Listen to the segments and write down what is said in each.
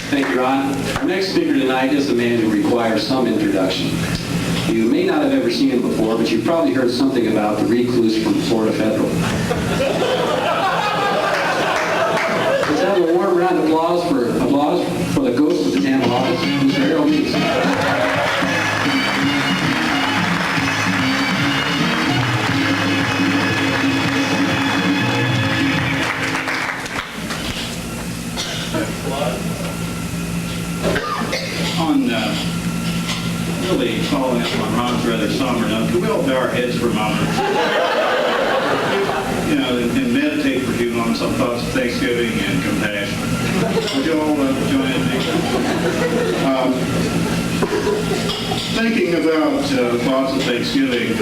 Thank you, Ron. Our next speaker tonight is a man who requires some introduction. You may not have ever seen him before, but you've probably heard something about the recluse from Florida Federal. Let's have a warm round of applause for the ghost of the Tampa office, Mr. Harold Neas. Really following up on Ron's rather somber note, can we all bow our heads for a moment? And meditate for a few moments on thoughts of Thanksgiving and compassion. Would you all join in? Thinking about thoughts of Thanksgiving,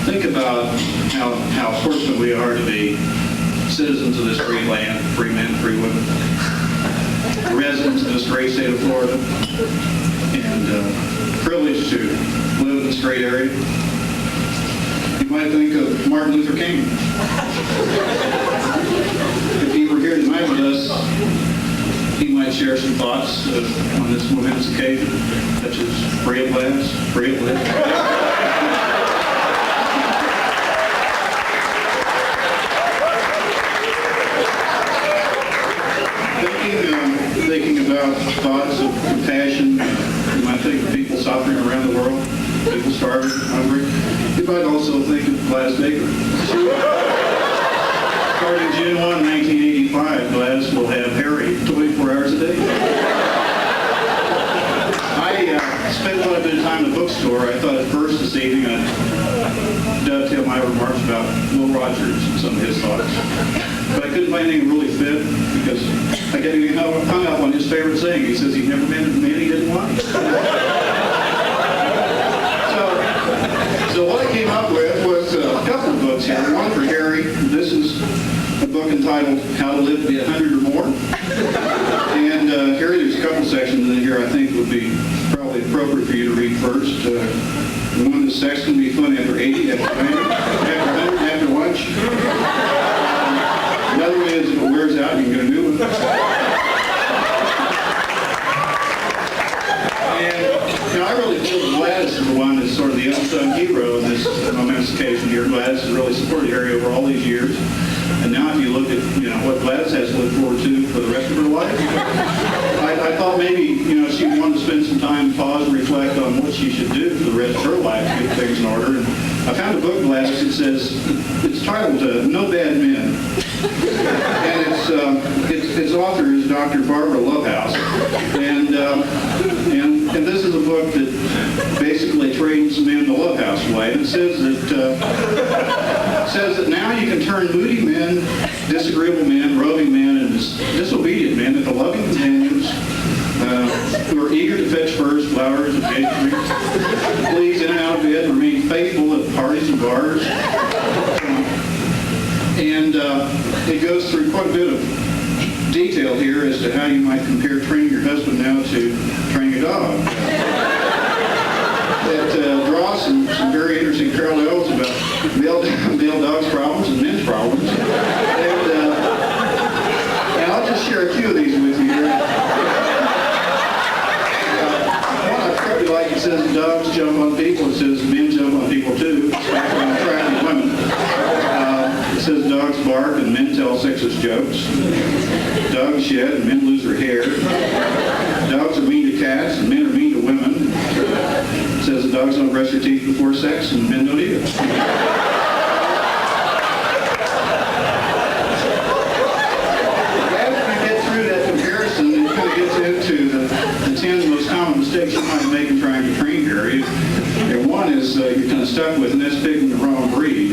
think about how fortunate we are to be citizens of this free land, free men, free women, residents of this great state of Florida, and privileged to live in this great area. You might think of Martin Luther King. If he were here tonight with us, he might share some thoughts on this momentous occasion, such as free at last, free at last. Thinking about thoughts of compassion, you might think of people suffering around the world, people starving, hungry. You might also think of Gladys Baker. Starting June 1, 1985, Gladys will have Harry 24 hours a day. I spent quite a bit of time in the bookstore. I thought at first this evening I'd dovetail my remarks about Will Rogers and some of his thoughts. But I couldn't find anything really fit because I get hung up on his favorite saying. He says he never met a man he didn't like. So what I came up with was a couple of books here. One for Harry. This is a book entitled How to Live to Be 100 or More. And Harry, there's a couple sections in here I think would be probably appropriate for you to read first. One is sex can be fun after 80, after 90, after 100, after lunch. Another one is if it wears out, you can get a new one. And I really feel that Gladys is the one that's sort of the unsung hero in this momentous occasion here. Gladys has really supported Harry over all these years. And now if you look at what Gladys has to look forward to for the rest of her life, I thought maybe she wanted to spend some time, pause, and reflect on what she should do for the rest of her life to get things in order. And I found a book, Gladys, that says, it's titled No Bad Men. And its author is Dr. Barbara Lovehouse. And this is a book that basically trains men the Lovehouse way. And it says that now you can turn moody men, disagreeable men, roving men, and disobedient men into loving companions who are eager to fetch furs, flowers, and pastries, please in and out of bed, and remain faithful at parties and bars. And it goes through quite a bit of detail here as to how you might compare training your husband now to training a dog. It draws some very interesting parallels about male dogs' problems and men's problems. And I'll just share a few of these with you here. One I particularly like, it says dogs jump on people. It says men jump on people too, especially on attractive women. It says dogs bark and men tell sexist jokes. Dogs shed and men lose their hair. Dogs are mean to cats and men are mean to women. It says that dogs don't brush their teeth before sex and men don't either. After we get through that comparison, it kind of gets into the 10 most common mistakes you might make in trying to train Harry. And one is you're kind of stuck with, and that's picking the wrong breed.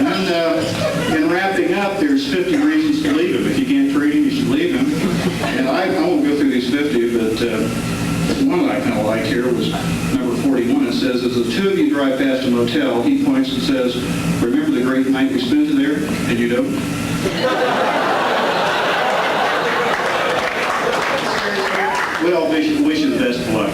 And then in wrapping up, there's 50 reasons to leave him. If you can't treat him, you should leave him. And I won't go through these 50, but one that I kind of like here was number 41. It says, as the two of you drive past a motel, he points and says, remember the great night we spent there? And you don't. Well, wish you the best of luck.